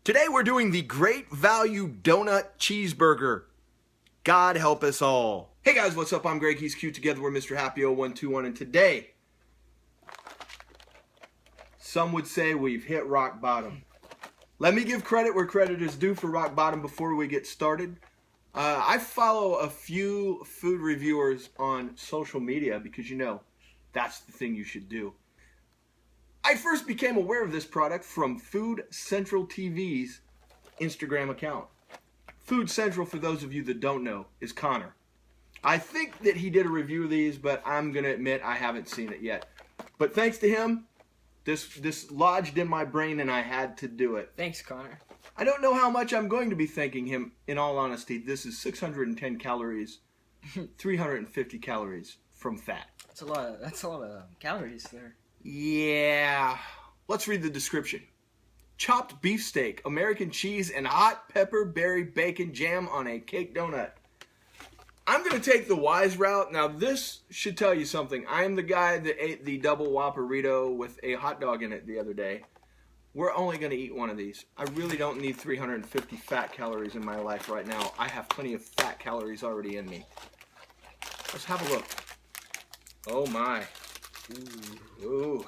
Today we're doing the Great Value Donut Cheeseburger. God help us all. Hey guys, what's up? I'm Greg. He's cute. Together we're Mr. Happy 0121, and today, some would say we've hit rock bottom. Let me give credit where credit is due for rock bottom before we get started. I follow a few food reviewers on social media because, you know, that's the thing you should do. I first became aware of this product from Food Central TV's Instagram account. Food Central, for those of you that don't know, is Connor. I think that he did a review of these, but I'm going to admit I haven't seen it yet. But thanks to him, this lodged in my brain and I had to do it. Thanks, Connor. I don't know how much I'm going to be thanking him, in all honesty. This is 610 calories, 350 calories from fat. That's a lot of calories there. Yeah. Let's read the description. Chopped beefsteak, American cheese, and hot pepper berry bacon jam on a cake donut. I'm going to take the wise route. Now, this should tell you something. I am the guy that ate the double Whopperito with a hot dog in it the other day. We're only going to eat one of these. I really don't need 350 fat calories in my life right now. I have plenty of fat calories already in me. Let's have a look. Oh, my. Ooh.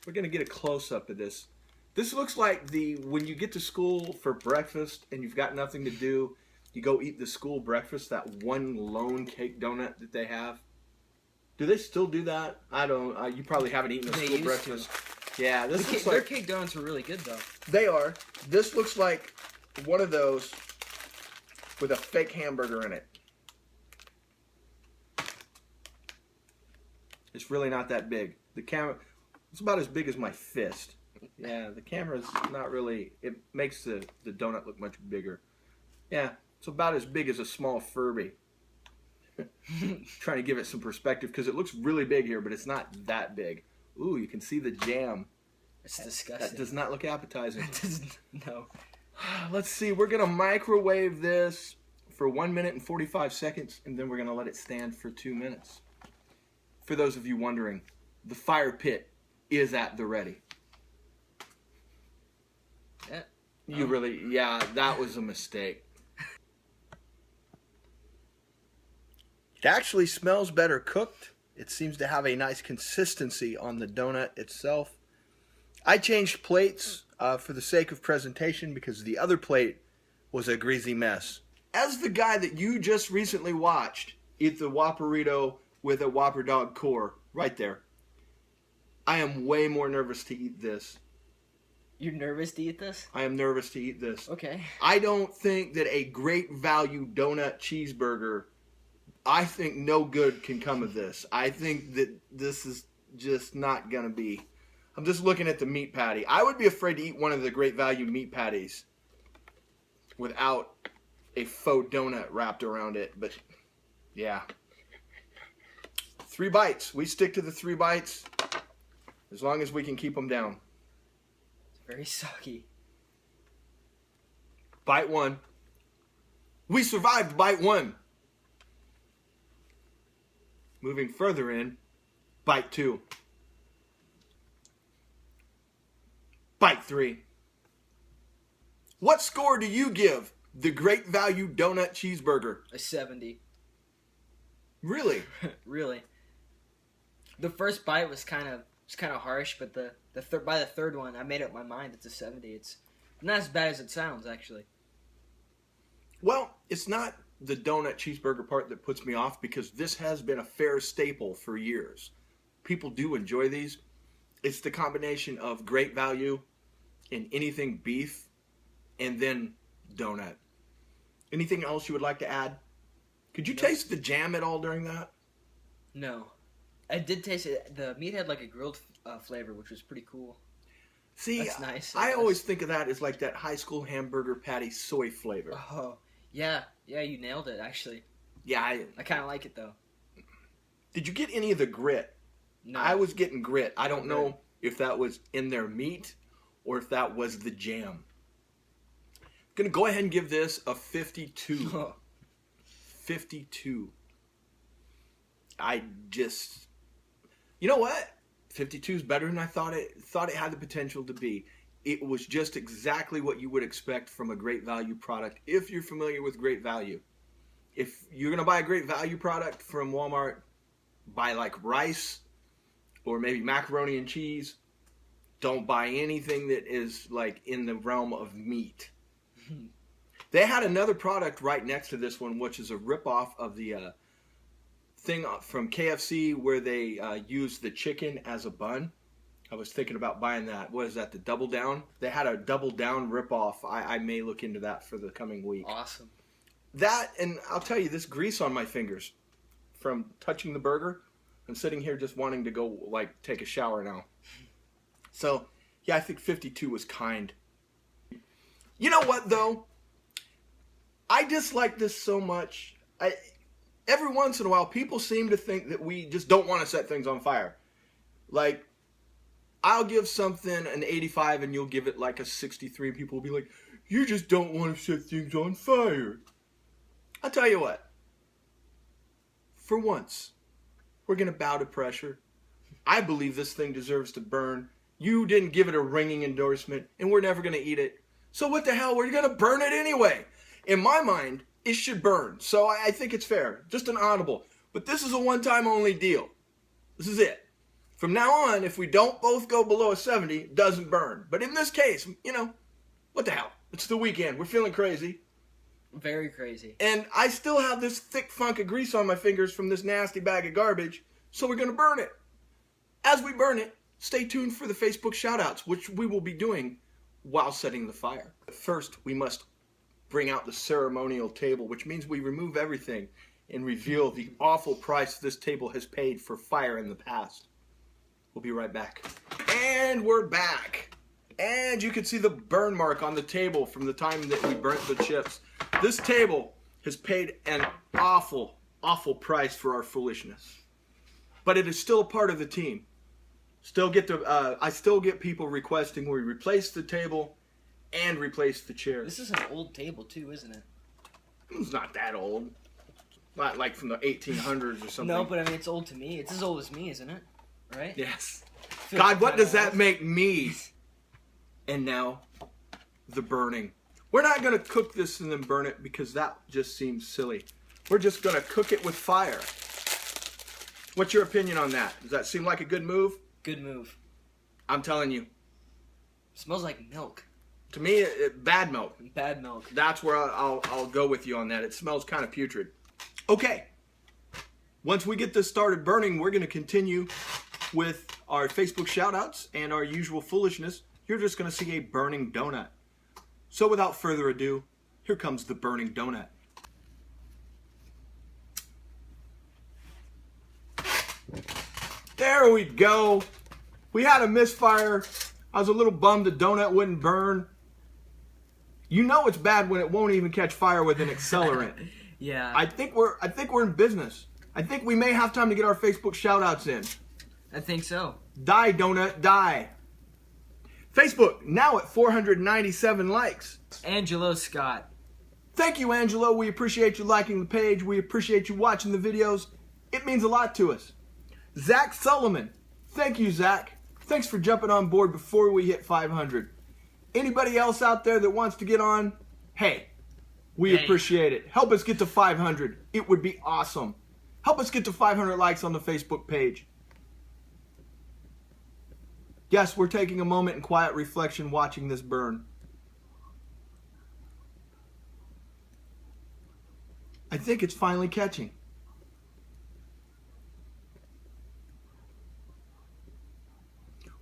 We're going to get a close-up of this. This looks like when you get to school for breakfast and you've got nothing to do, you go eat the school breakfast, that one lone cake donut that they have. Do they still do that? I don't. You probably haven't eaten a school breakfast. Yeah, this looks like... Their cake donuts are really good, though. They are. This looks like one of those with a fake hamburger in it. It's really not that big. The camera, it's about as big as my fist. Yeah, the camera's not really, it makes the donut look much bigger. Yeah, it's about as big as a small Furby. Trying to give it some perspective because it looks really big here, but it's not that big. Ooh, you can see the jam. It's disgusting. That does not look appetizing. No. Let's see, we're going to microwave this for 1 minute and 45 seconds, and then we're going to let it stand for 2 minutes. For those of you wondering, the fire pit is at the ready. Yeah. Yeah, that was a mistake. It actually smells better cooked. It seems to have a nice consistency on the donut itself. I changed plates for the sake of presentation because the other plate was a greasy mess. As the guy that you just recently watched eat the Whopperito with a Whopper Dog core right there, I am way more nervous to eat this. You're nervous to eat this? I am nervous to eat this. Okay. I don't think that a Great Value Donut Cheeseburger, I think no good can come of this. I think that this is just not going to be. I'm just looking at the meat patty. I would be afraid to eat one of the Great Value meat patties without a faux donut wrapped around it. But, yeah. 3 bites. We stick to the 3 bites as long as we can keep them down. It's very soggy. Bite 1. We survived bite 1. Moving further in, bite 2. Bite 3. What score do you give the Great Value Donut Cheeseburger? A 70. Really? Really. The first bite was kind of harsh, but by the third one, I made up my mind. It's a 70. It's not as bad as it sounds, actually. Well, it's not the donut cheeseburger part that puts me off because this has been a fair staple for years. People do enjoy these. It's the combination of Great Value and anything beef and then donut. Anything else you would like to add? Could you taste the jam at all during that? No. I did taste it. The meat had like a grilled flavor, which was pretty cool. See, that's nice. I always think of that as like that high school hamburger patty soy flavor. Oh, yeah, you nailed it, actually. Yeah, I kind of like it though. Did you get any of the grit? No. I was getting grit. I don't know if that was in their meat or if that was the jam. I'm gonna go ahead and give this a 52. 52. I just, you know what? 52 is better than I thought it had the potential to be. it was just exactly what you would expect from a Great Value product if you're familiar with Great Value. If you're going to buy a Great Value product from Walmart, buy like rice or maybe macaroni and cheese. Don't buy anything that is like in the realm of meat. They had another product right next to this one, which is a ripoff of the thing from KFC where they use the chicken as a bun. I was thinking about buying that. What is that, the Double Down? They had a Double Down ripoff. I may look into that for the coming week. Awesome. That, and I'll tell you, this grease on my fingers from touching the burger. I'm sitting here just wanting to go, like, take a shower now. So, yeah, I think 52 was kind. You know what, though? I dislike this so much. Every once in a while, people seem to think that we just don't want to set things on fire. Like, I'll give something an 85 and you'll give it like a 63. People will be like, you just don't want to set things on fire. I'll tell you what. For once, we're going to bow to pressure. I believe this thing deserves to burn. You didn't give it a ringing endorsement, and we're never going to eat it. So what the hell? We're going to burn it anyway. In my mind, it should burn. So I think it's fair. Just an audible. But this is a one-time only deal. This is it. From now on, if we don't both go below a 70, it doesn't burn. But in this case, you know, what the hell? It's the weekend. We're feeling crazy. Very crazy. And I still have this thick funk of grease on my fingers from this nasty bag of garbage, so we're going to burn it. As we burn it, stay tuned for the Facebook shoutouts, which we will be doing while setting the fire. First, we must bring out the ceremonial table, which means we remove everything and reveal the awful price this table has paid for fire in the past. We'll be right back. And we're back. And you can see the burn mark on the table from the time that we burnt the chips. This table has paid an awful, awful price for our foolishness. But it is still a part of the team. I still get people requesting we replace the table and replace the chairs. This is an old table too, isn't it? It's not that old. Not like from the 1800s or something. No, but I mean, it's old to me. It's as old as me, isn't it? Right? Yes. God, what does that make me? And now, the burning. We're not going to cook this and then burn it because that just seems silly. We're just going to cook it with fire. What's your opinion on that? Does that seem like a good move? Good move. I'm telling you. It smells like milk. To me, bad milk. Bad milk. That's where I'll go with you on that. It smells kind of putrid. Okay. Once we get this started burning, we're going to continue with our Facebook shoutouts and our usual foolishness. You're just going to see a burning donut. So without further ado, here comes the burning donut. There we go. We had a misfire. I was a little bummed the donut wouldn't burn. You know it's bad when it won't even catch fire with an accelerant. Yeah. I think we're in business. I think we may have time to get our Facebook shoutouts in. I think so. Die, donut, die. Facebook, now at 497 likes. Angelo Scott. Thank you, Angelo. We appreciate you liking the page. We appreciate you watching the videos. It means a lot to us. Zach Sullivan. Thank you, Zach. Thanks for jumping on board before we hit 500. Anybody else out there that wants to get on? Hey, we appreciate it. Help us get to 500. It would be awesome. Help us get to 500 likes on the Facebook page. Yes, we're taking a moment in quiet reflection watching this burn. I think it's finally catching.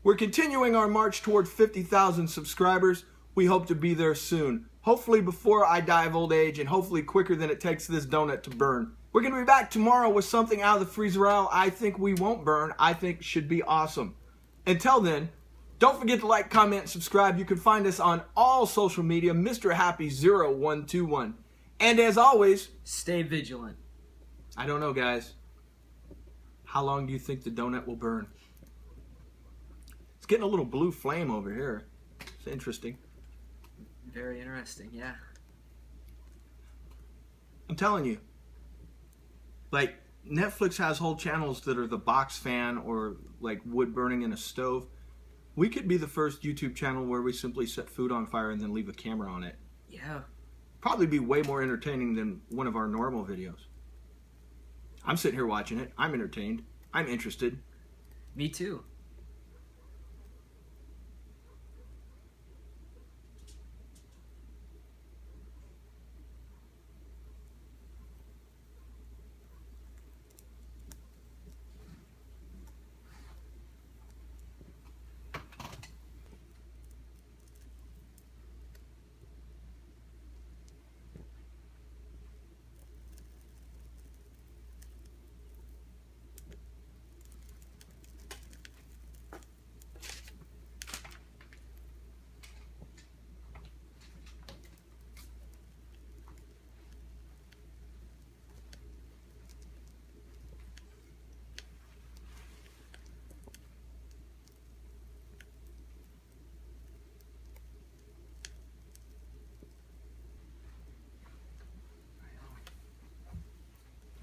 We're continuing our march toward 50,000 subscribers. We hope to be there soon. Hopefully before I die of old age and hopefully quicker than it takes this donut to burn. We're going to be back tomorrow with something out of the freezer aisle I think we won't burn. I think should be awesome. Until then, don't forget to like, comment, and subscribe. You can find us on all social media, Mr. Happy 0121. And as always, stay vigilant. I don't know, guys. How long do you think the donut will burn? It's getting a little blue flame over here. It's interesting. Very interesting, yeah. I'm telling you. Like, Netflix has whole channels that are the box fan or like wood burning in a stove. We could be the first YouTube channel where we simply set food on fire and then leave a camera on it. Yeah. Probably be way more entertaining than one of our normal videos. I'm sitting here watching it. I'm entertained. I'm interested. Me too.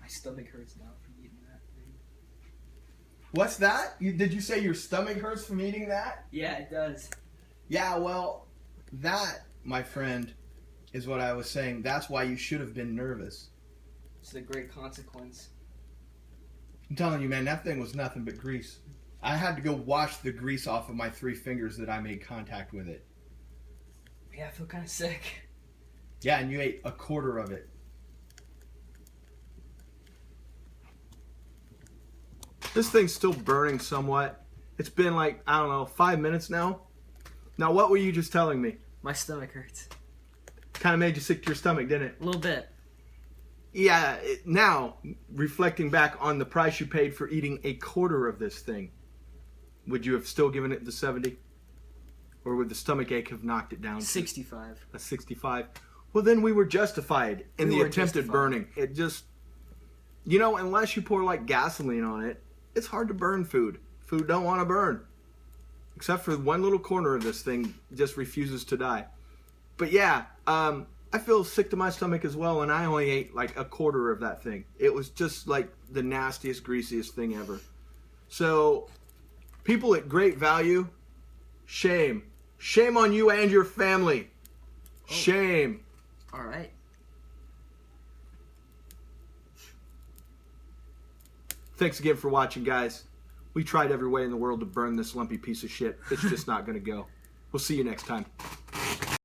My stomach hurts now from eating that thing. What's that? Did you say your stomach hurts from eating that? Yeah, it does. Yeah, well, that, my friend, is what I was saying. That's why you should have been nervous. It's a great consequence. I'm telling you, man, that thing was nothing but grease. I had to go wash the grease off of my 3 fingers that I made contact with it. Yeah, I feel kind of sick. Yeah, and you ate a quarter of it. This thing's still burning somewhat. It's been like, I don't know, 5 minutes now. Now, what were you just telling me? My stomach hurts. Kind of made you sick to your stomach, didn't it? A little bit. Yeah, now, reflecting back on the price you paid for eating a quarter of this thing, would you have still given it the 70? Or would the stomach ache have knocked it down to 65. a 65? Well, then we were justified in We the were attempted justified. burning. It just, you know, unless you pour like gasoline on it, it's hard to burn food. Food don't want to burn. Except for one little corner of this thing just refuses to die. But yeah, I feel sick to my stomach as well, and I only ate like a quarter of that thing. It was just like the nastiest, greasiest thing ever. So, people at Great Value, shame. Shame on you and your family. Shame. All right. Thanks again for watching, guys. We tried every way in the world to burn this lumpy piece of shit. It's just not going to go. We'll see you next time.